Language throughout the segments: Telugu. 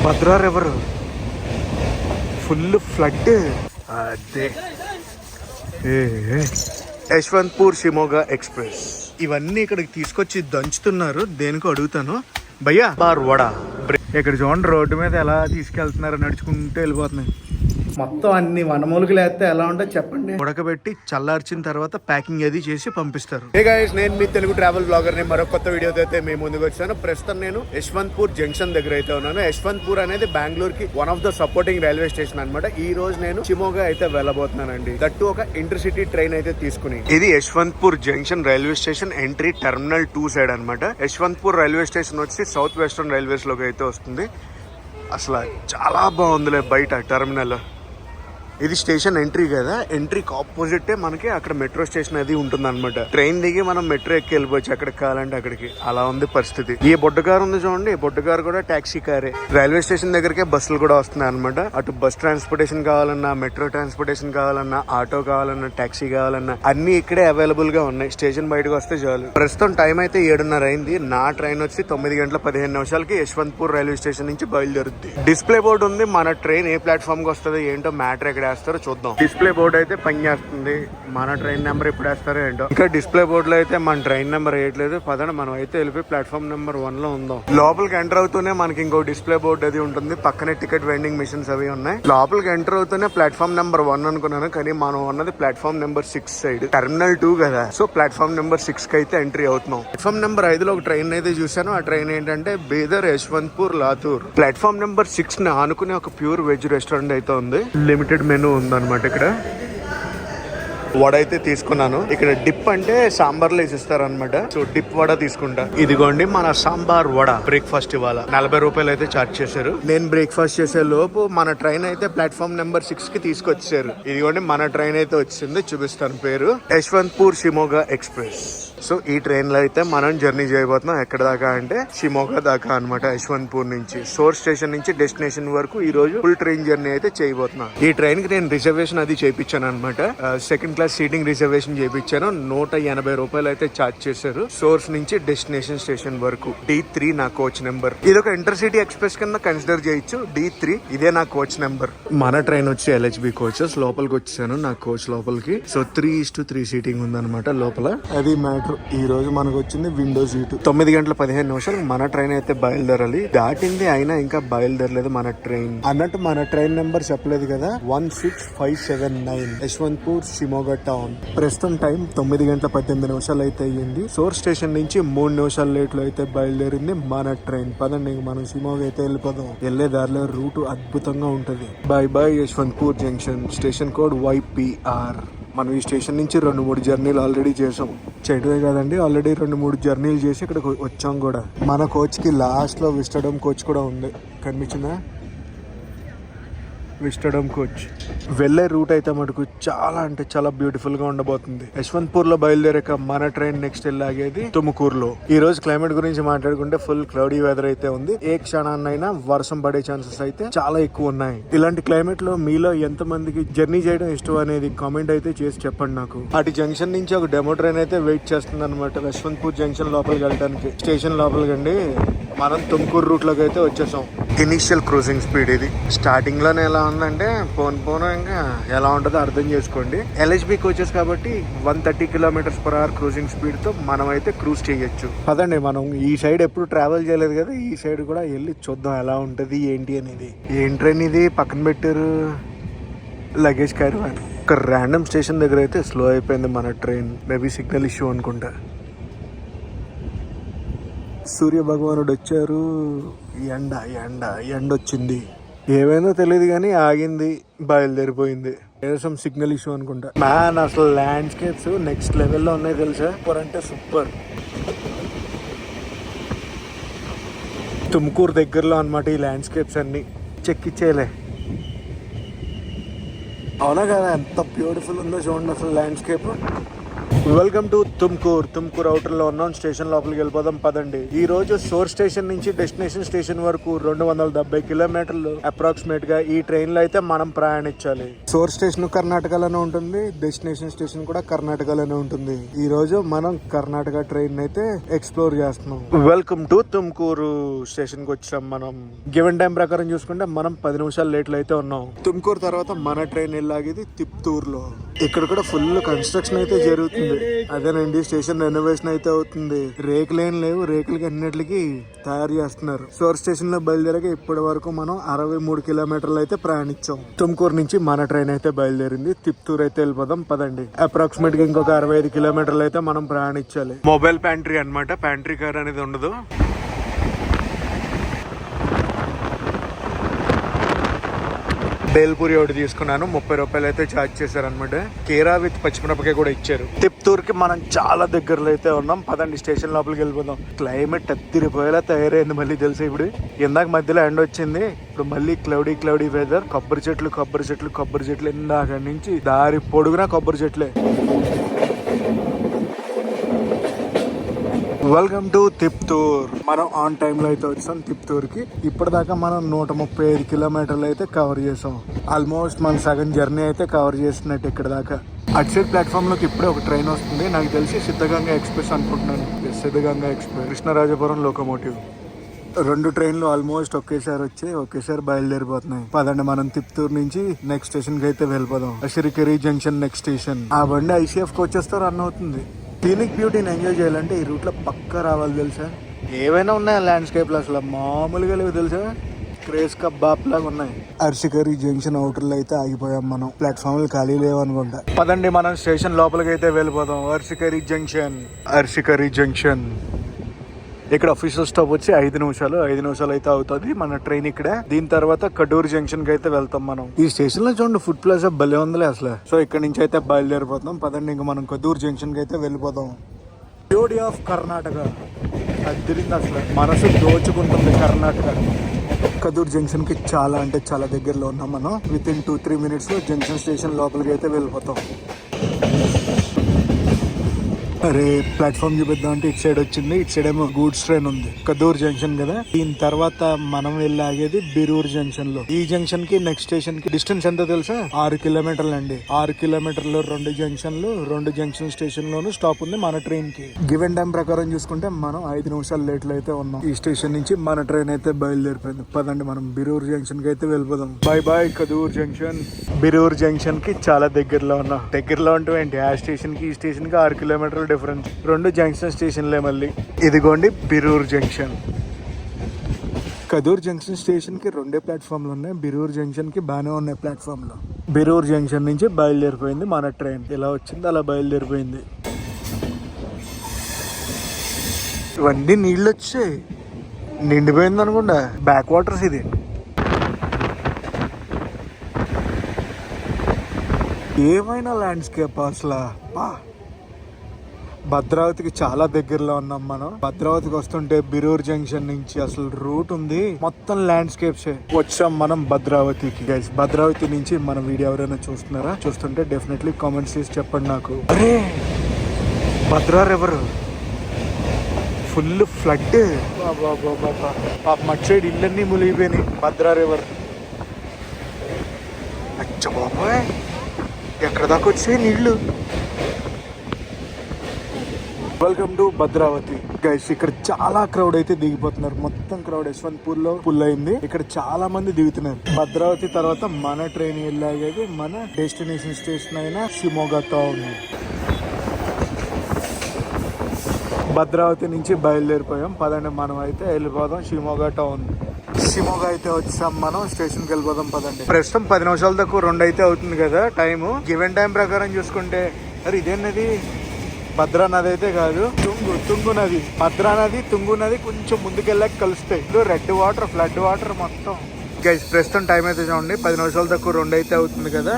Bhadra river full flood. అదే యశ్వంత్పూర్ షిమోగా ఎక్స్ప్రెస్. ఇవన్నీ ఇక్కడికి తీసుకొచ్చి దంచుతున్నారు. దేనికో అడుగుతాను. భయ్యా బార్ వడా. ఇక్కడ చూడండి రోడ్డు మీద ఎలా తీసుకెళ్తున్నారు, నడుచుకుంటూ వెళ్ళిపోతున్నాయి. మొత్తం అన్ని వనమూలికలు వేస్తే ఎలా ఉంటుందో చెప్పండి. ఉడకబెట్టి చల్లార్చిన తర్వాత ప్యాకింగ్ అది చేసి పంపిస్తారు. హే గైస్, నేను మీ తెలుగు ట్రావెల్ బ్లాగర్ ని మరో కొత్త వీడియోతో అయితే మేము ముందుకు వచ్చాను. ప్రస్తుతం నేను యశ్వంత్పూర్ జంక్షన్ దగ్గర అయితే ఉన్నాను. యశ్వంత్పూర్ అనేది బెంగళూరు కి one of the supporting railway station అనమాట. ఈ రోజు నేను షిమోగా అయితే వెళ్ళబోతున్నానండి. దట్టు ఒక ఇంటర్సిటీ ట్రైన్ అయితే తీసుకుని. ఇది Yeshwantpur junction railway station entry terminal 2 side అనమాట. యశ్వంత్పూర్ రైల్వే స్టేషన్ వచ్చి సౌత్ వెస్టర్న్ రైల్వేస్ లోకి అయితే వస్తుంది. అసలు చాలా బాగుందిలే బయట టెర్మినల్. ఇది స్టేషన్ ఎంట్రీ కదా, ఎంట్రీకి ఆపోజిట్ మనకి అక్కడ మెట్రో స్టేషన్ అది ఉంటుంది అనమాట. ట్రైన్ దిగి మనం మెట్రో ఎక్కి వెళ్ళిపోవచ్చు ఎక్కడికి కావాలంటే అక్కడికి. అలా ఉంది పరిస్థితి. ఈ బొడ్డు కారు ఉంది చూడండి, ఈ బొడ్డు కారు కూడా టాక్సీ కారే. రైల్వే స్టేషన్ దగ్గరకే బస్సులు కూడా వస్తున్నాయి అనమాట. అటు బస్ ట్రాన్స్పోర్టేషన్ కావాలన్నా, మెట్రో ట్రాన్స్పోర్టేషన్ కావాలన్నా, ఆటో కావాలన్నా, టాక్సీ కావాలన్నా అన్ని ఇక్కడే అవైలబుల్ గా ఉన్నాయి. స్టేషన్ బయటకు వస్తే చాలు. ప్రస్తుతం టైం అయితే 7:30 అయింది. నా ట్రైన్ వచ్చి 9:15 యశ్వంత్పూర్ రైల్వే స్టేషన్ నుంచి బయలుదేరుద్ది. డిస్ప్లే బోర్డు ఉంది. మన ట్రైన్ ఏ ప్లాట్ఫామ్ కి వస్తుంది ఏంటో మ్యాటర్ ఎక్కడ వేస్తారో చూద్దాం. డిస్ప్లే బోర్డు అయితే పనిచేస్తుంది. మన ట్రైన్ నెంబర్ ఎప్పుడు వేస్తారో ఏంటో. ఇంకా డిస్ప్లే బోర్డు లో అయితే మన ట్రైన్ నెంబర్ వేయట్లేదు. పదండి మనం అయితే వెళ్ళిపోయి ప్లాట్ఫామ్ నెంబర్ 1 లో ఉందాం. లోపలికి ఎంటర్ అవుతూనే మనకి ఇంకో డిస్ప్లే బోర్డు అది ఉంటుంది. పక్కనే టికెట్ వెండింగ్ మిషన్స్ అవి ఉన్నాయి. లోపలికి ఎంటర్ అవుతూనే ప్లాట్ఫామ్ నెంబర్ 1 అనుకున్నాను, కానీ మనం ఉన్నది ప్లాట్ఫామ్ నెంబర్ 6 సైడ్. టెర్మినల్ 2 కదా, సో ప్లాట్ఫామ్ నెంబర్ 6 కి అయితే ఎంట్రీ అవుతున్నాం. ప్లాట్ఫామ్ నెంబర్ 5 లో ఒక ట్రైన్ అయితే చూసాను. ఆ ట్రైన్ ఏంటంటే బీదర్ యశ్వంత్పూర్ లాతూర్. ప్లాట్ఫామ్ నెంబర్ 6 ని ఆనుకునే ఒక ప్యూర్ వెజ్ రెస్టారెంట్ అయితే ఉంది. లిమిటెడ్ మెనూ ఉందన్నమాట. ఇక్కడ వడ అయితే తీసుకున్నాను. ఇక్కడ డిప్ అంటే సాంబార్ లో వేసిస్తారు అనమాట. సో డిప్ వడ తీసుకుంటా. ఇదిగోండి మన సాంబార్ వడ. బ్రేక్ఫాస్ట్ ఇవాళ 40 రూపాయలు అయితే చార్జ్ చేశారు. నేను బ్రేక్ఫాస్ట్ చేసే లోపు మన ట్రైన్ అయితే ప్లాట్ఫామ్ నెంబర్ 6 కి తీసుకొచ్చారు. ఇదిగోండి మన ట్రైన్ అయితే వచ్చింది, చూపిస్తాను. పేరు యశ్వంత్పూర్ షిమోగా ఎక్స్ప్రెస్. సో ఈ ట్రైన్ లో అయితే మనం జర్నీ చేయబోతున్నాం. ఎక్కడ దాకా అంటే షిమోగా దాకా అనమాట. యశ్వంత్పూర్ నుంచి సోర్స్ స్టేషన్ నుంచి డెస్టినేషన్ వరకు ఈ రోజు ఫుల్ ట్రైన్ జర్నీ అయితే చేయబోతున్నాం. ఈ ట్రైన్ కి నేను రిజర్వేషన్ అది చేయించాను అనమాట. సెకండ్ క్లాస్ సీటింగ్ రిజర్వేషన్ చేయించాను. 180 రూపాయలు అయితే చార్జ్ చేశారు. సోర్స్ నుంచి డెస్టినేషన్ స్టేషన్ వరకు. D3 నా కోచ్ నెంబర్. ఇది ఒక ఇంటర్సిటీ ఎక్స్ప్రెస్ కింద కన్సిడర్ చేయొచ్చు. D3 ఇదే నా కోచ్ నెంబర్. మన ట్రైన్ వచ్చి LHB కోచెస్. లోపలికి వచ్చాను నా కోచ్ లోపలికి. సో 3:3 సీటింగ్ ఉందన్నమాట లోపల. అది మ్యాటర్. ఈ రోజు మనకు వచ్చింది విండో సీటు. 9:15 మన ట్రైన్ అయితే బయలుదేరాలి. దాటింది అయినా ఇంకా బయలుదేరలేదు మన ట్రైన్. అన్నట్టు మన ట్రైన్ నెంబర్ చెప్పలేదు కదా, 16579 యశ్వంత్పూర్ షిమోగా టౌన్. ప్రస్తుతం టైం 9:18 అయితే అయ్యింది. సోర్స్ స్టేషన్ నుంచి 3 నిమిషాల లేట్ లో అయితే బయలుదేరింది మన ట్రైన్. పదండి మనం షిమోగా అయితే వెళ్ళిపోదాం. వెళ్లే దారిలో రూట్ అద్భుతంగా ఉంటది. Bye bye Yeshwantpur junction. Station code YPR. మనం ఈ స్టేషన్ నుంచి 2-3 జర్నీలు ఆల్రెడీ చేసాం. చేయడమే కాదండి, ఆల్రెడీ 2-3 జర్నీలు చేసి ఇక్కడికి వచ్చాం కూడా. మన కోచ్ కి లాస్ట్ లో విస్టడమ్ కోచ్ కూడా ఉంది, కనిపించిందా? విస్టడమ్ కోచ్. వెళ్లే రూట్ అయితే మటుకు చాలా అంటే చాలా బ్యూటిఫుల్ గా ఉండబోతుంది. యశ్వంత్పూర్ లో బయలుదేరాక మన ట్రైన్ నెక్స్ట్ వెళ్ళాగేది తుముకూరులో. ఈ రోజు క్లైమేట్ గురించి మాట్లాడుకుంటే ఫుల్ క్లౌడీ వెదర్ అయితే ఉంది. ఏ క్షణాన్నైనా వర్షం పడే ఛాన్సెస్ అయితే చాలా ఎక్కువ ఉన్నాయి. ఇలాంటి క్లైమేట్ లో మీలో ఎంత మందికి జర్నీ చేయడం ఇష్టం అనేది కామెంట్ అయితే చేసి చెప్పండి నాకు. అటు జంక్షన్ నుంచి ఒక డెమో ట్రైన్ అయితే వెయిట్ చేస్తుంది అనమాట. యశ్వంత్పూర్ జంక్షన్ లోపలికి వెళ్ళడానికి. స్టేషన్ లోపలికి అండి మనం తుముకూరు రూట్ లోకి అయితే వచ్చేసాం. ఇనిషియల్ క్రూజింగ్ స్పీడ్ ఇది. స్టార్టింగ్ లోనే ఎలా ఉందంటే పోను ఇంకా ఎలా ఉంటుందో అర్థం చేసుకోండి. LHB కోచెస్ కాబట్టి 130 km/h క్రూజింగ్ స్పీడ్ తో మనం అయితే క్రూజ్ చేయొచ్చు. పదండి మనం ఈ సైడ్ ఎప్పుడు ట్రావెల్ చేయలేదు కదా, ఈ సైడ్ కూడా వెళ్ళి చూద్దాం ఎలా ఉంటది ఏంటి అనేది. ఏం ట్రైన్ ఇది పక్కన పెట్టారు? Luggage carrier. ఒక ర్యాండమ్ స్టేషన్ దగ్గర అయితే స్లో అయిపోయింది మన ట్రైన్. మేబీ సిగ్నల్ ఇష్యూ అనుకుంటా. సూర్య భగవానుడు వచ్చారు. ఎండ వచ్చింది. ఏమైందో తెలియదు కానీ ఆగింది, బయలుదేరిపోయింది. ఏదో సిగ్నల్ ఇష్యూ అనుకుంటా. మ్యాన్ అసలు ల్యాండ్స్కేప్స్ నెక్స్ట్ లెవెల్లో ఉన్నాయి తెలుసా. సూపర్ అంటే సూపర్. తుముకూరు దగ్గరలో అనమాట ఈ ల్యాండ్స్కేప్స్ అన్ని. చెక్కిచ్చేలే. అవునా కదా, ఎంత బ్యూటిఫుల్ ఉందో చూడండి అసలు landscape. Welcome to Tumkur outer లో ఉన్నాం. స్టేషన్ లోపలికి వెళ్ళిపోదాం పదండి. ఈ రోజు సోర్ స్టేషన్ నుంచి డెస్టినేషన్ స్టేషన్ వరకు 270 కిలోమీటర్లు అప్రాక్సిమేట్ గా ఈ ట్రైన్ లో అయితే మనం ప్రయాణించాలి. సోర్ స్టేషన్ కర్ణాటకలోనే ఉంటుంది, డెస్టినేషన్ స్టేషన్ కూడా కర్ణాటకలోనే ఉంటుంది. ఈ రోజు మనం కర్ణాటక ట్రైన్ అయితే ఎక్స్ప్లోర్ చేస్తున్నాం. వెల్కమ్ టు తుమ్కూరు స్టేషన్ కి వచ్చాం. మనం గివెన్ టైం ప్రకారం చూసుకుంటే మనం 10 నిమిషాలు లేట్ లో అయితే ఉన్నాం. తుమ్కూరు తర్వాత మన ట్రైన్ వెళ్ళాగేది తిప్తూర్ లో. ఇక్కడ కూడా ఫుల్ కన్స్ట్రక్షన్ అయితే జరుగుతుంది. అదేనండి, స్టేషన్ రెనోవేషన్ అయితే అవుతుంది. రేకులు ఏం లేవు, రేకులకి అన్నిటికి తయారు చేస్తున్నారు. సోర్ స్టేషన్ లో బయలుదేరగా ఇప్పటి వరకు మనం 63 కిలోమీటర్లు అయితే ప్రయాణించాం. తుమ్కూరు నుంచి మన ట్రైన్ అయితే బయలుదేరింది. తిప్తూర్ అయితే వెళ్ళిపోదాం పదండి. అప్రాక్సిమేట్ గా ఇంకొక 65 కిలోమీటర్లు అయితే మనం ప్రయాణించాలి. మొబైల్ ప్యాంట్రీ అన్నమాట, ప్యాంట్రీ కార్ అనేది ఉండదు. బేల్పూరి ఒకటి తీసుకున్నాను, 30 రూపాయలు అయితే ఛార్జ్ చేశారనమాట. కేరా విత్ పచ్చిమిరపకాయ కూడా ఇచ్చారు. తిప్తూర్ కి మనం చాలా దగ్గరలో అయితే ఉన్నాం. పదండి స్టేషన్ లోపలికి వెళ్ళిపోదాం. క్లైమేట్ అత్తిరిపోయేలా తయారైంది మళ్ళీ తెలుసు. ఇప్పుడు ఇందాక మధ్యలో ఎండ వచ్చింది, ఇప్పుడు మళ్ళీ క్లౌడీ వెదర్. కొబ్బరి చెట్లు ఇందాక నుంచి దారి పొడుగునా కొబ్బరి చెట్లే. Welcome to Tiptur. మనం ఆన్ టైమ్ లో అయితే వచ్చాం తిప్తూర్ కి. ఇప్పటిదాకా మనం 135 కిలోమీటర్లు అయితే కవర్ చేసాం. ఆల్మోస్ట్ మన సగం జర్నీ అయితే కవర్ చేసినట్టు ఇక్కడ దాకా. అటు సైడ్ ప్లాట్ఫామ్ లోకి ఇప్పుడే ఒక ట్రైన్ వస్తుంది. నాకు తెలిసి సిద్ధగంగా ఎక్స్ప్రెస్ అనుకుంటున్నాను. Siddaganga express, Krishnarajapuram locomotive. 2 ట్రైన్లు ఆల్మోస్ట్ ఒకేసారి బయలుదేరిపోతున్నాయి. పదండి మనం తిప్తూర్ నుంచి నెక్స్ట్ స్టేషన్ కి అయితే వెళ్ళిపోదాం. అషిరికెరీ జంక్షన్ నెక్స్ట్ స్టేషన్. ఆ బండి ఐసీఎఫ్ కోచెస్ రన్ అవుతుంది. సీనిక్ బ్యూటీని ఎంజాయ్ చేయాలంటే ఈ రూట్ లో పక్కా రావాలి తెలుసా. ఏవైనా ఉన్నాయా ల్యాండ్స్కేప్ లో, అసలు మామూలుగా లేవు తెలుసా. క్రేజ్ కబాబ్ లాగా ఉన్నాయి. అర్షికరీ జంక్షన్ అవుటర్ లో అయితే ఆగిపోయాం మనం. ప్లాట్ఫామ్ ఖాళీ లేవనుకుంటా. పదండి మనం స్టేషన్ లోపలికి అయితే వెళ్ళిపోదాం. అర్షికరీ జంక్షన్. ఇక్కడ అఫీషియల్ స్టాప్ వచ్చి 5 నిమిషాలు అయితే అవుతుంది మన ట్రైన్ ఇక్కడ. దీని తర్వాత కడూర్ జంక్షన్ కి అయితే వెళ్తాం మనం. ఈ స్టేషన్ లో చూడండి, ఫుడ్ ప్లాజా భలే ఉందిలే అసలు. సో ఇక్కడ నుంచి అయితే బయలుదేరిపోతాం. పదండి ఇంకా మనం కడూర్ జంక్షన్ కి అయితే వెళ్ళిపోతాం. బ్యూటీ ఆఫ్ కర్ణాటక అదిరింది అసలు, మనసు దోచుకుంటుంది కర్ణాటక. కడూర్ జంక్షన్ కి చాలా అంటే చాలా దగ్గరలో ఉన్నాం మనం. విత్ ఇన్ 2-3 మినిట్స్ లో జంక్షన్ స్టేషన్ లోపలికి అయితే వెళ్ళిపోతాం. అరే ప్లాట్ఫామ్ చూపిద్దాం అంటే ఇటు సైడ్ వచ్చింది. ఇటు సైడ్ ఏమో గూడ్స్ ట్రైన్ ఉంది. కదూర్ జంక్షన్ కదా. దీని తర్వాత మనం వెళ్ళి ఆగేది బిరూర్ జంక్షన్ లో. ఈ జంక్షన్ కి నెక్స్ట్ స్టేషన్ కి డిస్టెన్స్ ఎంత తెలుసా? 6 కిలోమీటర్లు అండి. 6 కిలోమీటర్లు 2 జంక్షన్లు, 2 జంక్షన్ స్టేషన్ లోను స్టాప్ ఉంది మన ట్రైన్ కి. గివెన్ టైం ప్రకారం చూసుకుంటే మనం 5 నిమిషాలు లేట్ లో అయితే ఉన్నాం. ఈ స్టేషన్ నుంచి మన ట్రైన్ అయితే బయలుదేరిపోయింది. పదండి మనం బిరూర్ జంక్షన్ కి అయితే వెళ్ళిపోదాం. బాయ్ కదూర్ జంక్షన్. బిరూర్ జంక్షన్ కి చాలా దగ్గరలో ఉన్నాం. దగ్గరలో ఉంటే ఏంటి, ఆ స్టేషన్ కి ఈ స్టేషన్ కి 6 కిలోమీటర్లు డిఫరెన్స్. 2 జంక్షన్ స్టేషన్లే మళ్ళీ. ఇదిగోండి బిరూర్ జంక్షన్. కదూర్ జంక్షన్ స్టేషన్ కి 2 ప్లాట్ఫామ్లు ఉన్నాయి. బిరూర్ జంక్షన్ కి బాగానే ఉన్నాయి ప్లాట్ఫామ్లు. బిరూర్ జంక్షన్ నుంచి బయలుదేరిపోయింది మన ట్రైన్. ఇలా వచ్చింది అలా బయలుదేరిపోయింది. ఇవన్నీ నీళ్ళు వచ్చాయి, నిండిపోయింది అనుకుంటా. బ్యాక్ వాటర్స్ ఇది. ఏమైనా ల్యాండ్స్కేప్ అసలు. భద్రావతికి చాలా దగ్గరలో ఉన్నాం మనం. భద్రావతికి వస్తుంటే బిరూర్ జంక్షన్ నుంచి అసలు రూట్ ఉంది, మొత్తం ల్యాండ్స్కేప్స్. వచ్చాం మనం భద్రావతికి. భద్రావతి నుంచి మన వీడియో ఎవరైనా చూస్తున్నారా? చూస్తుంటే డెఫినెట్లీ కామెంట్స్ చేసి చెప్పండి నాకు. అరే భద్రా రివర్ ఫుల్ ఫ్లడ్. పాప మట్ సైడ్ ఇళ్ళన్నీ మునిగిపోయినాయి. భద్రా రివర్ అచ్చ బాబాయ్, ఎక్కడ దాకా వచ్చాయి నీళ్లు. Welcome to Bhadravati guys. ఇక్కడ చాలా క్రౌడ్ అయితే దిగిపోతున్నారు. మొత్తం క్రౌడ్ యశ్వంతపూర్ లో ఫుల్ అయింది. ఇక్కడ చాలా మంది దిగుతున్నారు. భద్రావతి తర్వాత మన ట్రైన్ వెళ్ళాగేది మన డెస్టినేషన్ స్టేషన్ అయిన షిమోగా టౌన్. భద్రావతి నుంచి బయలుదేరిపోయాం. పదండి మనం అయితే వెళ్ళిపోదాం షిమోగా టౌన్. షిమోగా అయితే వచ్చాం మనం. స్టేషన్ కి వెళ్ళిపోదాం పదండి. ప్రస్తుతం 10 నిమిషాల దాకా 2 అయితే అవుతుంది కదా టైము. గివెన్ టైం ప్రకారం చూసుకుంటే అరే ఇదేనది భద్రా నది అయితే కాదు, తుంగు నది. భద్రా నది తుంగు నది కొంచెం ముందుకెళ్ళాక కలుస్తాయి. రెడ్ వాటర్, ఫ్లడ్ వాటర్ మొత్తం. గైస్ ప్రస్తుతం టైం అయితే చూడండి 10 నిమిషాల దాకా 2 అయితే అవుతుంది కదా.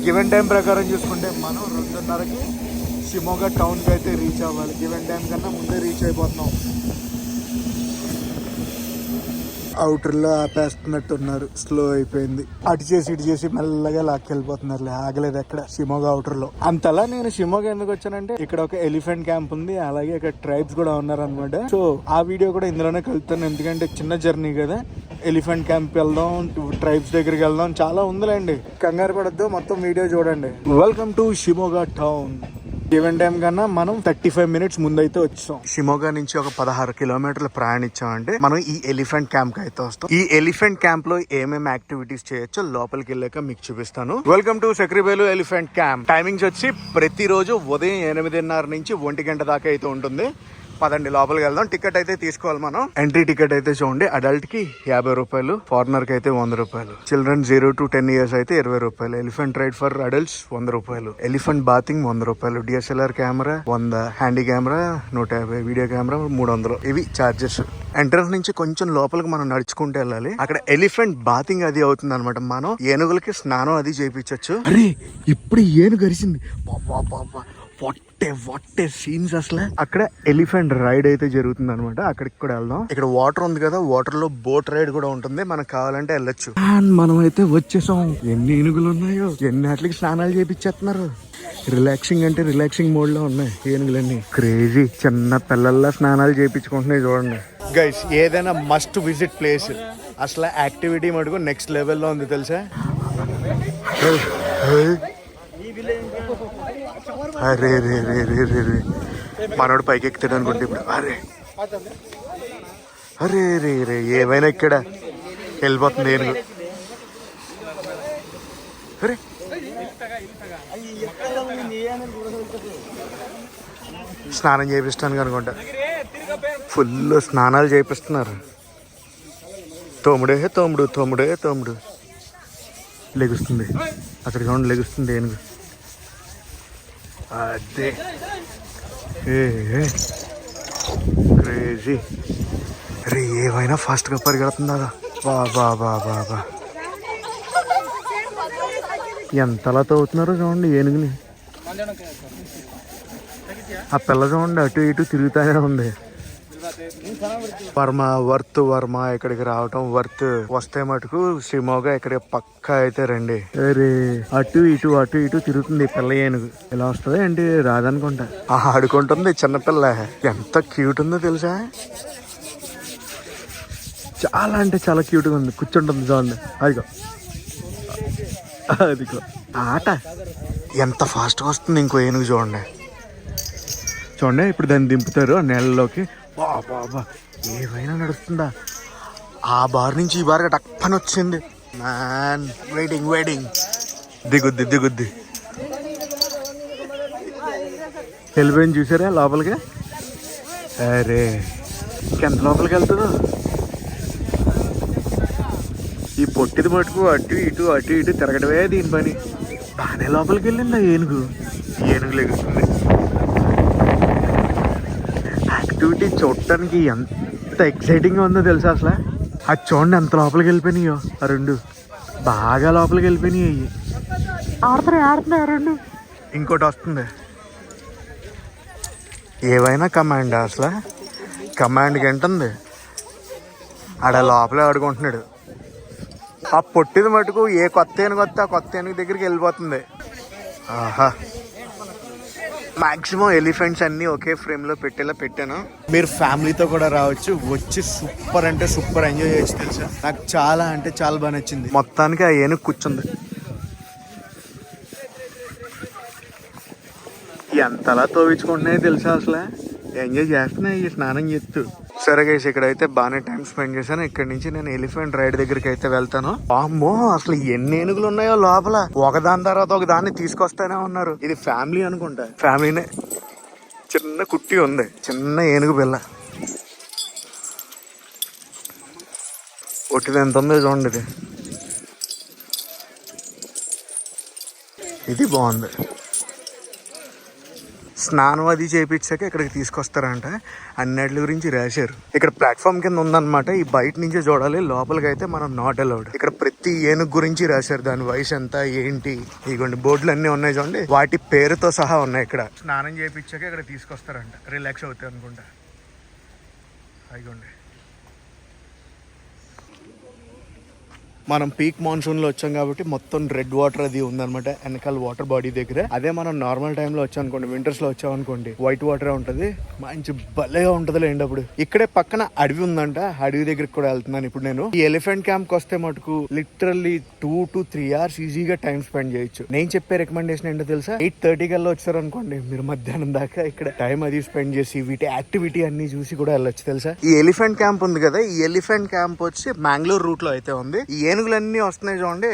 గివెన్ టైం ప్రకారం చూసుకుంటే మనం 2:30కి షిమోగా టౌన్ కి అయితే రీచ్ అవ్వాలి. గివెన్ టైం కన్నా ముందే రీచ్ అయిపోతున్నాం. అవుటర్ లో ఆపేస్తున్నట్టు ఉన్నారు, స్లో అయిపోయింది. అటు చేసి ఇటు చేసి మెల్లగా లాక్కెళ్ళిపోతున్నారు. ఆగలేదు ఎక్కడ షిమోగా అవుటర్ లో. అంతలా నేను షిమోగా ఎందుకు వచ్చానంటే ఇక్కడ ఒక ఎలిఫెంట్ క్యాంప్ ఉంది, అలాగే ఇక్కడ ట్రైబ్స్ కూడా ఉన్నారు అనమాట. సో ఆ వీడియో కూడా ఇందులోనే కలుపుతాను, ఎందుకంటే చిన్న జర్నీ కదా. ఎలిఫెంట్ క్యాంప్ వెళ్దాం, ట్రైబ్స్ దగ్గరికి వెళ్దాం, చాలా ఉందిలేండి. కంగారు పడద్దు, మొత్తం వీడియో చూడండి. Welcome to Shimoga town. Even time కన్నా మనం 35 మినిట్స్ ముందైతే వచ్చాం. షిమోగా నుంచి ఒక 16 కిలోమీటర్లు ప్రయాణించామంటే మనం ఈ ఎలిఫెంట్ క్యాంప్ కి అయితే వస్తాం. ఈ ఎలిఫెంట్ క్యాంప్ లో ఏమేమి యాక్టివిటీస్ చేయొచ్చో లోపలికి వెళ్ళాక మీకు చూపిస్తాను. Welcome to Sakrebailu elephant camp. Timings వచ్చి ప్రతిరోజు ఉదయం 8:30 నుంచి 1 గంట దాకా అయితే ఉంటుంది. పదండి లోపలికి వెళ్దాం. టికెట్ అయితే తీసుకోవాలి మనం. ఎంట్రీ టికెట్ అయితే చూడండి, అడల్ట్ కి 50 రూపాయలు, ఫారినర్ కి అయితే 100 రూపాయలు, చిల్డ్రన్ 0 to 10 years అయితే 20 రూపాయలు, ఎలిఫెంట్ రైడ్ ఫర్ అడల్ట్స్ 100 రూపాయలు, ఎలిఫెంట్ బాతింగ్ 100 రూపాయలు, DSLR camera 100, handy camera 150, video camera 300. ఇవి చార్జెస్. ఎంట్రన్స్ నుంచి కొంచెం లోపలికి మనం నడుచుకుంటూ వెళ్ళాలి. అక్కడ ఎలిఫెంట్ బాతింగ్ అది అవుతుంది అనమాట. మనం ఏనుగులకి స్నానం అది చేయించచ్చు. అరే ఇప్పుడు ఏనుగు గరిచింది, వాట్ సీన్స్ అసలు. అక్కడ ఎలిఫెంట్ రైడ్ అయితే జరుగుతుంది అనమాట, అక్కడికి కూడా వెళ్దాం. ఇక్కడ వాటర్ ఉంది కదా, వాటర్ లో బోట్ రైడ్ కూడా ఉంటుంది, మనకు కావాలంటే వెళ్ళొచ్చు. మనం అయితే వచ్చేసాం. ఎన్ని ఏనుగులు ఉన్నాయో, ఎన్నిటికి స్నానాలు చేపించేస్తున్నారు. రిలాక్సింగ్ అంటే రిలాక్సింగ్ మోడ్ లో ఉన్నాయి ఏనుగులన్నీ. క్రేజీ, చిన్న పిల్లల్లా స్నానాలు చేయించుకుంటున్నాయి చూడండి. గైస్ ఏదైనా మస్ట్ విజిట్ ప్లేస్. అసలు యాక్టివిటీ మటుకు నెక్స్ట్ లెవెల్లో ఉంది తెలుసా. అరే రే రే రే రే రే మనోడు పైకి ఎక్కుతాడు అనుకుంటే ఇప్పుడు. అరే అరే రే రే ఏమైనా ఇక్కడ వెళ్ళిపోతుంది ఏనుగు. అరే స్నానం చేపిస్తాను అనుకుంటా, ఫుల్ స్నానాలు చేపిస్తున్నారు. తోముడే తోముడు, తోముడే తోముడు. లెగుస్తుంది అక్కడ చూడండి, లెగుస్తుంది ఏనుగు. అదే క్రేజీ. రే ఏమైనా ఫాస్ట్గా పరిగెడుతుందా. బాబా బాబా బా ఎంతలా తవ్వుతున్నారో చూడండి ఏనుగుని. ఆ పిల్ల చూడండి అటు ఇటు తిరుగుతానే ఉంది. వర్మ ఇక్కడికి రావటం వర్త్. వస్తే మటుకు షిమోగా ఇక్కడ పక్క అయితే రండి. అరే అటు ఇటు తిరుగుతుంది పిల్ల ఏనుగు. ఇలా వస్తుంది ఏంటి, రాదనుకుంటా. ఆడుకుంటుంది చిన్నపిల్ల. ఎంత క్యూట్ ఉందో తెలుసా, చాలా అంటే చాలా క్యూట్ గా ఉంది. కూర్చుంటుంది చూడండి, అదిగో ఆట. ఎంత ఫాస్ట్ గా వస్తుంది ఇంకో ఏనుగు చూడండి. ఇప్పుడు దాన్ని దింపుతారు ఆ నీళ్ళలోకి. బాబా ఏమైనా నడుస్తుందా. ఆ బార్ నుంచి ఈ బార్గా టప్పని వచ్చింది. మ్యాన్ వెయిటింగ్ దిగుద్ది. వెళ్ళిపోయింది చూసారా లోపలికి. అరే ఇంకెంత లోపలికి వెళ్తుందో. ఈ పొట్టిది మటుకు అటు ఇటు తిరగడమే దీని పని. బాగానే లోపలికి వెళ్ళింది ఆ ఏనుగు లెగుస్తుంది. యాక్టివిటీ చూడటానికి ఎంత ఎక్సైటింగ్ గా ఉందో తెలుసా అసలు. అది చూడండి ఎంత లోపలికి వెళ్ళిపోయినాయో ఆ రెండు, బాగా లోపలికి వెళ్ళిపోయినాయి. ఆడుతున్నాయి రెండు. ఇంకోటి వస్తుంది. ఏవైనా కమాండ్ అసలు, కమాండ్కి ఏంటుంది. ఆడ లోపలే ఆడుకుంటున్నాడు. ఆ పొట్టిది మటుకు ఏ కొత్త ఏనుగు వస్తే ఆ కొత్త ఏనుగు దగ్గరికి వెళ్ళిపోతుంది. ఆహా, మాక్సిమం ఎలిఫెంట్స్ అన్ని ఒకే ఫ్రేమ్ లో పెట్టేలా పెట్టాను. మీరు ఫ్యామిలీతో కూడా రావచ్చు, వచ్చి సూపర్ అంటే సూపర్ ఎంజాయ్ చేయొచ్చు తెలుసా. నాకు చాలా అంటే చాలా బాగా నచ్చింది. మొత్తానికి ఆ ఏనుగు కూర్చుంది. ఎంతలా తోవించుకుంటున్నాయో తెలుసా అసలు. ఎంజాయ్ చేస్తున్నాయి ఈ స్నానం చేస్తూ. సరే గైస్, ఇక్కడైతే బాగానే టైం స్పెండ్ చేశాను. ఇక్కడ నుంచి నేను ఎలిఫెంట్ రైడ్ దగ్గరికి అయితే వెళ్తాను. అమ్మో అసలు ఎన్ని ఏనుగులు ఉన్నాయో లోపల, ఒకదాని తర్వాత ఒక దాన్ని తీసుకొస్తానే ఉన్నారు. ఇది ఫ్యామిలీ అనుకుంటా, ఫ్యామిలీనే. చిన్న కుట్టి ఉంది, చిన్న ఏనుగు పిల్ల. ఒట్టిది ఎంత ఉందో చూడండి. ఇది బాగుంది. స్నానం అది చేయించాక ఇక్కడికి తీసుకొస్తారంట. అన్నిటి గురించి రాశారు. ఇక్కడ ప్లాట్ఫామ్ కింద ఉందన్నమాట. ఈ బయట నుంచే చూడాలి, లోపలికి అయితే మనం నాట్ అలౌడ్. ఇక్కడ ప్రతి ఏనుగు గురించి రాశారు, దాని వయసు ఎంత ఏంటి. ఇగోండి బోర్డులు అన్ని ఉన్నాయి చూడండి, వాటి పేరుతో సహా ఉన్నాయి. ఇక్కడ స్నానం చేయించాక ఇక్కడ తీసుకొస్తారంట, రిలాక్స్ అవుతాయి అనుకుంటా. ఇగోండి మనం పీక్ మాన్సూన్ లో వచ్చాం కాబట్టి మొత్తం రెడ్ వాటర్ అది ఉందన్నమాట వెనకాల వాటర్ బాడీ దగ్గర. అదే మనం నార్మల్ టైమ్ లో వచ్చాం అనుకోండి, వింటర్స్ లో వచ్చాం అనుకోండి, వైట్ వాటర్ ఉంటది, మంచి భలేగా ఉంటది లేండి. అప్పుడు ఇక్కడే పక్కన అడవి ఉందంట, అడవి దగ్గరికి కూడా వెళ్తున్నాను ఇప్పుడు నేను. ఈ ఎలిఫెంట్ క్యాంప్ వస్తే మటుకు లిటరల్లీ 2 to 3 hours ఈజీగా టైం స్పెండ్ చేయొచ్చు. నేను చెప్పే రికమెండేషన్ ఏంటో తెలుసా, 8:30 కల్లా వచ్చారు అనుకోండి, మీరు మధ్యాహ్నం దాకా ఇక్కడ టైం అది స్పెండ్ చేసి వీటి యాక్టివిటీ అన్ని చూసి కూడా వెళ్ళొచ్చు తెలుసా. ఈ ఎలిఫెంట్ క్యాంప్ ఉంది కదా, ఈ ఎలిఫెంట్ క్యాంప్ వచ్చి మ్యాంగ్లూర్ రూట్ లో అయితే ఉంది. ఈ ఏనుగులన్నీ వస్తున్నాయి చూడండి,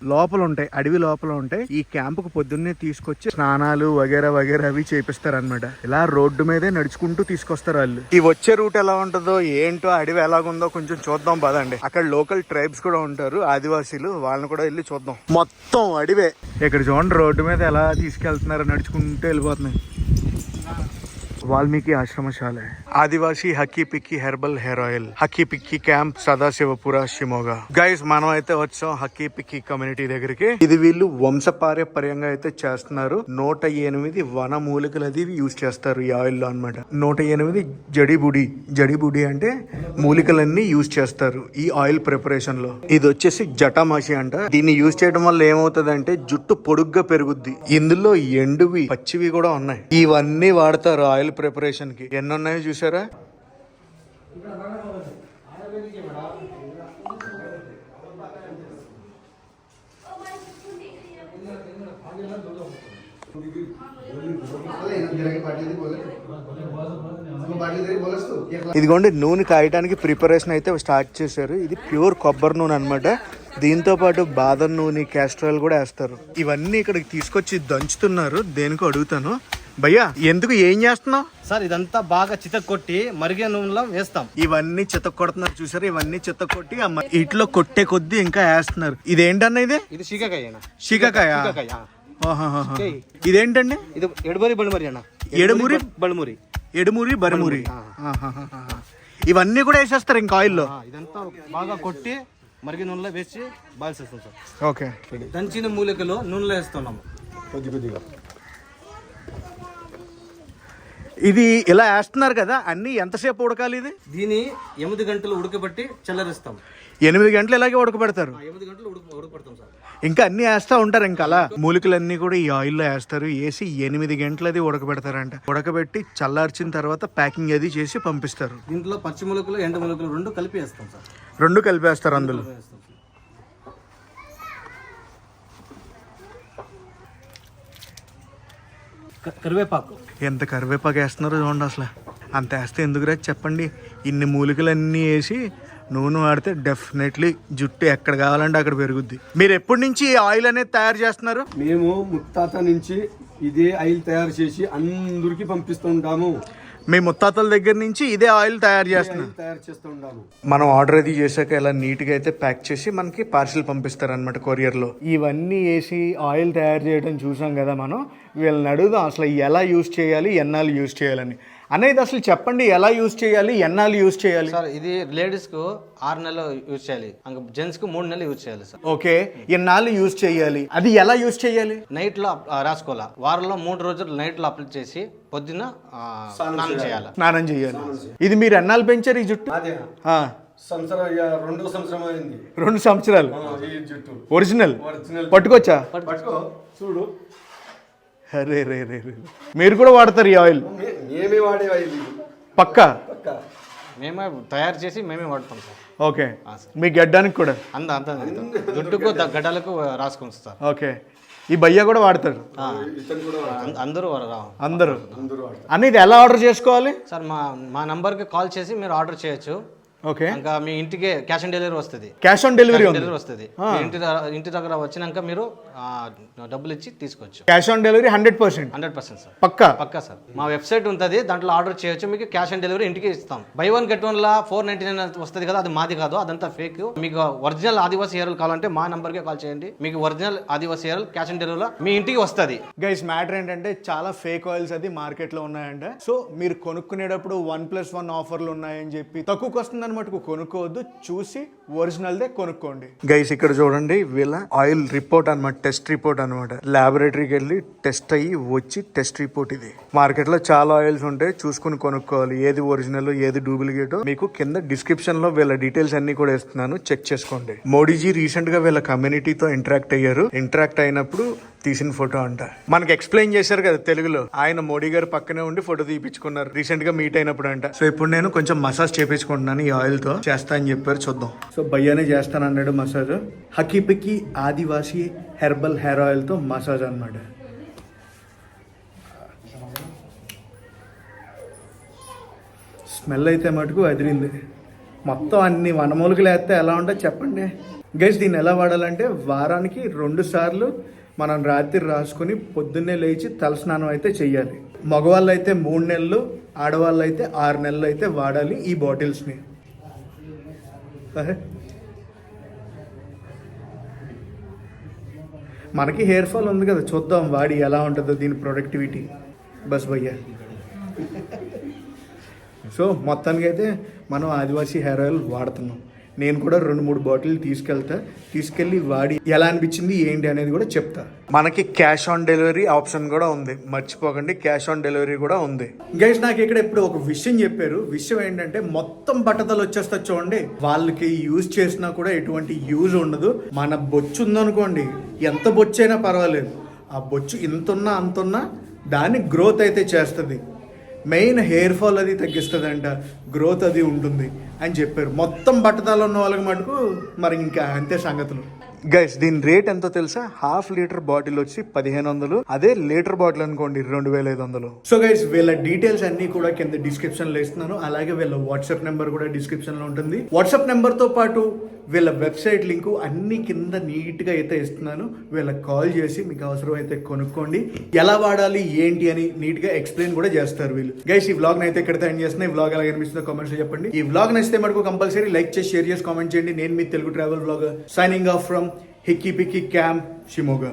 లోపల ఉంటాయి, అడవి లోపల ఉంటాయి. ఈ క్యాంప్ కు పొద్దున్నే తీసుకొచ్చి స్నానాలు వగేరా వగేరా అవి చేపిస్తారు అనమాట. ఇలా రోడ్డు మీదే నడుచుకుంటూ తీసుకొస్తారు వాళ్ళు. ఈ వచ్చే రూట్ ఎలా ఉంటుందో ఏంటో, అడవి ఎలాగుందో కొంచెం చూద్దాం పదండి. అక్కడ లోకల్ ట్రైబ్స్ కూడా ఉంటారు, ఆదివాసీలు, వాళ్ళని కూడా వెళ్ళి చూద్దాం. మొత్తం అడవే. ఇక్కడ చూడండి రోడ్డు మీద ఎలా తీసుకెళ్తున్నారు, నడుచుకుంటూ వెళ్ళిపోతున్నాయి. వాల్మీకి ఆశ్రమశాల, Adivasi Hakki Pikki herbal hair oil, Hakki Pikki camp, Sadashivapura, Shimoga. Guys మనం అయితే వచ్చాం హక్కీ పిక్కీ కమ్యూనిటీ దగ్గరికి. ఇది వీళ్ళు వంశపారంపర్యంగా అయితే చేస్తున్నారు. 108 వన మూలికలు అది యూజ్ చేస్తారు ఈ ఆయిల్ లో అనమాట. 108 జడీబుడి అంటే మూలికలన్నీ యూజ్ చేస్తారు ఈ ఆయిల్ ప్రిపరేషన్ లో. ఇది వచ్చేసి జటామాషి అంట. దీన్ని యూజ్ చేయడం వల్ల ఏమవుతుంది అంటే జుట్టు పొడుగ్గా పెరుగుద్ది. ఇందులో ఎండువి పచ్చివి కూడా ఉన్నాయి. ఇవన్నీ వాడతారు ఆయిల్ ప్రిపరేషన్ కి. ఎన్ని ఉన్నాయో చూసారా. ఇదిగోండి నూనె కాయడానికి ప్రిపరేషన్ అయితే స్టార్ట్ చేశారు. ఇది ప్యూర్ కొబ్బరి నూనె అనమాట. దీంతో పాటు బాదం నూనె, క్యాస్ట్రాయిల్ కూడా వేస్తారు. ఇవన్నీ ఇక్కడికి తీసుకొచ్చి దంచుతున్నారు. దేనికో అడుగుతాను. భయ్యా ఎందుకు, ఏం చేస్తున్నావు సార్? ఇదంతా బాగా చితక్ కొట్టి మరిగే నూనెలో వేస్తాం. ఇవన్నీ చితక్ కొడుతున్నారు చూసారు, ఇవన్నీ చితక్ కొట్టి ఇట్లో కొట్టే కొద్దీ ఇంకా వేస్తున్నారు. ఇదేంటన్నా ఇది శీకాకాయ. శీకాకాయ. ఇదేంటండి? ఇది ఎడుమూరి బడుమరి అన్న. ఎడుమూరి బరుమూరి. ఇవన్నీ కూడా వేసేస్తారు ఇంకా ఆయిల్లో. ఇదంతా బాగా కొట్టి మరిగే నూనెలో వేసి బాయిల్ చేస్తాం సార్. ఓకే. దంచిన మూలికలు నూనెలో వేస్తున్నాము కొద్దిగా. ఇది ఇలా వేస్తున్నారు కదా, అన్ని ఎంతసేపు ఉడకాలి ఇది? దీని 8 గంటలు ఉడకబెట్టి చల్లరిస్తాం. 8 గంటలు ఇలాగే ఉడకబెడతారు. 8 గంటలు ఉడకబెడతాం సార్. ఇంకా అన్ని వేస్తా ఉంటారు. ఇంకా అలా మూలికలన్నీ కూడా ఈ ఆయిల్లో వేస్తారు. వేసి 8 గంటలు అది ఉడకబెడతారంట. ఉడకబెట్టి చల్లార్చిన తర్వాత ప్యాకింగ్ అది చేసి పంపిస్తారు. దీంట్లో పచ్చి మూలికలు, ఎండు మూలికలు రెండు కలిపి వేస్తాం సార్. రెండు కలిపేస్తారు అందులో. కరివేపాకు. ఎంత కరివేపాకు వేస్తున్నారో చూడండి. అసలు అంత వేస్తే ఎందుకు రా చెప్పండి. ఇన్ని మూలికలన్నీ వేసి నూనె వాడితే డెఫినెట్లీ జుట్టు ఎక్కడ కావాలంటే అక్కడ పెరుగుద్ది. మీరు ఎప్పటి నుంచి ఆయిల్ అనేది తయారు చేస్తున్నారు? మేము ముత్తాత నుంచి ఇదే ఆయిల్ తయారు చేసి అందరికి పంపిస్తుంటాము. మీ ముత్తాతల దగ్గర నుంచి ఇదే ఆయిల్ తయారు చేస్తున్నాము. మనం ఆర్డర్ అది చేశాక ఇలా నీట్ గా అయితే ప్యాక్ చేసి మనకి పార్సిల్ పంపిస్తారు అనమాట కొరియర్ లో. ఇవన్నీ వేసి ఆయిల్ తయారు చేయడం చూసాం కదా మనం. వీళ్ళని అడుగుదాం అసలు ఎలా యూజ్ చేయాలి, ఎన్నాళ్ళు యూజ్ చేయాలని. అనేది అసలు చెప్పండి, ఎలా యూజ్ చేయాలి, ఎన్నాళ్ళు యూజ్ చేయాలి? సార్ ఇది లేడీస్ కు 6 నెలలు యూజ్ చేయాలి, జెంట్స్ కు 3 నెలలు యూజ్ చేయాలి సార్. ఓకే. ఎన్నాళ్ళు యూజ్ చేయాలి, అది ఎలా యూజ్ చేయాలి? నైట్ లో రాసుకోవాలి. వారంలో 3 రోజులు నైట్ లో అప్లై చేసి పొద్దున్న స్నానం చేయాలి. ఇది మీరు ఎన్నాళ్ళు పెంచారు ఈ జుట్టు? 2 సంవత్సరం అయింది. 2 సంవత్సరాలు ఒరిజినల్ పట్టుకోవచ్చా? చూడు. అరే రే రే రే, మీరు కూడా వాడతారు ఈ ఆయిల్? మేమే వాడే ఆయిల్ పక్కా. మేమే తయారు చేసి మేమే వాడతాం సార్. ఓకే. మీ గడ్డానికి కూడా అంత జుట్టుకు గడ్డలకు రాసుకుంటాం సార్. ఓకే. ఈ భయ్య కూడా వాడతారు? అందరూ. అనేది ఎలా ఆర్డర్ చేసుకోవాలి సార్? మా నంబర్కి కాల్ చేసి మీరు ఆర్డర్ చేయొచ్చు. ఓకే. ఇంకా మీ ఇంటికి క్యాష్ ఆన్ డెలివరీ వస్తుంది. క్యాష్ ఆన్ డెలివరీ వస్తుంది. ఇంటి దగ్గర వచ్చినాక మీరు డబ్బులు ఇచ్చి తీసుకోవచ్చు. Cash on delivery 100% sir. పక్కా సార్. మా వెబ్సైట్ ఉంటుంది, దాంట్లో ఆర్డర్ చేయొచ్చు. మీకు క్యాష్ ఆన్ డెలివరీ ఇంటికి ఇస్తాం. బై 1 get 1 499 వస్తుంది కదా, అది మాది కాదు, అదంతా ఫేక్. మీకు ఒరిజినల్ ఆదివాసీ హెయిర్ ఆయిల్ కావాలంటే మా నంబర్కే కాల్ చేయండి. మీకు original Adivasi hair oil cash on డెలివరీలో మీ ఇంటికి వస్తుంది. గైస్ మ్యాటర్ ఏంటంటే చాలా ఫేక్ ఆయిల్స్ అది మార్కెట్ లో ఉన్నాయంట. సో మీరు కొనుక్కునేటప్పుడు 1+1 ఆఫర్లు ఉన్నాయని చెప్పి తక్కువకి వస్తుంది దాని మటుకు కొనుక్కోవద్దు, చూసి ఒరిజినల్దే కొనుక్కోండి. గైస్ ఇక్కడ చూడండి వీళ్ళ ఆయిల్ రిపోర్ట్ అనమాట, టెస్ట్ రిపోర్ట్ అనమాట. ల్యాబొరేటరీకి వెళ్ళి టెస్ట్ అయ్యి వచ్చి టెస్ట్ రిపోర్ట్ ఇది. మార్కెట్ లో చాలా ఆయిల్స్ ఉంటాయి, చూసుకుని కొనుక్కోవాలి. ఏది ఒరిజినల్ ఏది డూప్లికేట్ మీకు కింద డిస్క్రిప్షన్ లో వీళ్ళ డీటెయిల్స్ అన్ని కూడా ఇస్తున్నాను, చెక్ చేసుకోండి. మోడీజీ రీసెంట్ గా వీళ్ళ కమ్యూనిటీతో ఇంటరాక్ట్ అయ్యారు. ఇంటరాక్ట్ అయినప్పుడు తీసిన ఫోటో అంట. మనకి ఎక్స్ప్లెయిన్ చేశారు కదా తెలుగులో, ఆయన మోడీ గారు పక్కనే ఉండి ఫోటో తీపించుకున్నారు రీసెంట్ గా మీట్ అయినప్పుడు అంట. సో ఇప్పుడు నేను కొంచెం మసాజ్ చేపించుకుంటున్నాను ఈ ఆయిల్ తో, చేస్తా అని చెప్పారు, చూద్దాం. సో భయ్యానే చేస్తాను అన్నాడు మసాజ్. హకీపికి ఆదివాసీ హెర్బల్ హెయిర్ ఆయిల్ తో మసాజ్ అన్నమాట. స్మెల్ అయితే మటుకు అదిరింది. మొత్తం అన్ని వనమూలికలు వేస్తే ఎలా ఉంటుంది చెప్పండి గైస్. దీన్ని ఎలా వాడాలంటే వారానికి 2 సార్లు మనం రాత్రి రాసుకుని పొద్దున్నే లేచి తలస్నానం అయితే చెయ్యాలి. మగవాళ్ళు అయితే 3 నెలలు, ఆడవాళ్ళు అయితే 6 నెలలు అయితే వాడాలి ఈ బాటిల్స్ని. మనకి హెయిర్ ఫాల్ ఉంది కదా, చూద్దాం వాడి ఎలా ఉంటుందో దీని ప్రొడక్టివిటీ. బస్ భయ్యా. సో మొత్తానికి అయితే మనం ఆదివాసీ హెయిర్ ఆయిల్ వాడుతున్నాం. నేను కూడా 2-3 బాటిల్ తీసుకెళ్ళి వాడి ఎలా అనిపించింది ఏంటి అనేది కూడా చెప్తా. మనకి క్యాష్ ఆన్ డెలివరీ ఆప్షన్ కూడా ఉంది, మర్చిపోకండి. క్యాష్ ఆన్ డెలివరీ కూడా ఉంది. గైస్ నాకు ఇక్కడ ఇప్పుడు ఒక విషయం చెప్పారు. విషయం ఏంటంటే మొత్తం బట్టతలు వచ్చేస్తా చూడండి, వాళ్ళకి యూజ్ చేసినా కూడా ఎటువంటి యూజ్ ఉండదు. మన బొచ్చు ఉందనుకోండి, ఎంత బొచ్చు అయినా పర్వాలేదు, ఆ బొచ్చు ఇంతున్నా అంతున్నా దాన్ని గ్రోత్ అయితే చేస్తుంది. మెయిన్ హెయిర్ ఫాల్ అది తగ్గిస్తుందంట, గ్రోత్ అది ఉంటుంది అని చెప్పారు. మొత్తం బట్టతలు ఉన్న వాళ్ళకి మటుకు మరి ఇంకా అంతే సంగతులు. గైస్ దీని రేట్ ఎంతో తెలుసా? 1/2 లీటర్ బాటిల్ వచ్చి 1500, అదే లీటర్ బాటిల్ అనుకోండి 2500. సో గైస్ వీళ్ళ డీటెయిల్స్ అన్ని కూడా కింద డిస్క్రిప్షన్ లో ఇస్తున్నాను. అలాగే వీళ్ళ వాట్సాప్ నెంబర్ కూడా డిస్క్రిప్షన్ లో ఉంటుంది. వాట్సాప్ నెంబర్ తో పాటు వీళ్ళ వెబ్సైట్ లింకు అన్ని కింద నీట్ గా అయితే ఇస్తున్నాను. వీళ్ళకి కాల్ చేసి మీకు అవసరం అయితే కొనుక్కోండి. ఎలా వాడాలి ఏంటి అని నీట్ గా ఎక్స్ప్లెయిన్ కూడా చేస్తారు వీళ్ళు. గైస్ ఈ వ్లాగ్ అయితే ఇక్కడితో ఎండ్ చేస్తున్నా. ఈ వ్లాగ్ ఎలా అనిపిస్తుందో కామెంట్స్ లో చెప్పండి. ఈ వ్లాగ్ నచ్చితే మటుకు కంపల్సరీ లైక్ చేసి షేర్ చేసి కామెంట్ చేయండి. నేను మీ Telugu travel vlogger signing off from Hakki Pikki camp Shimoga.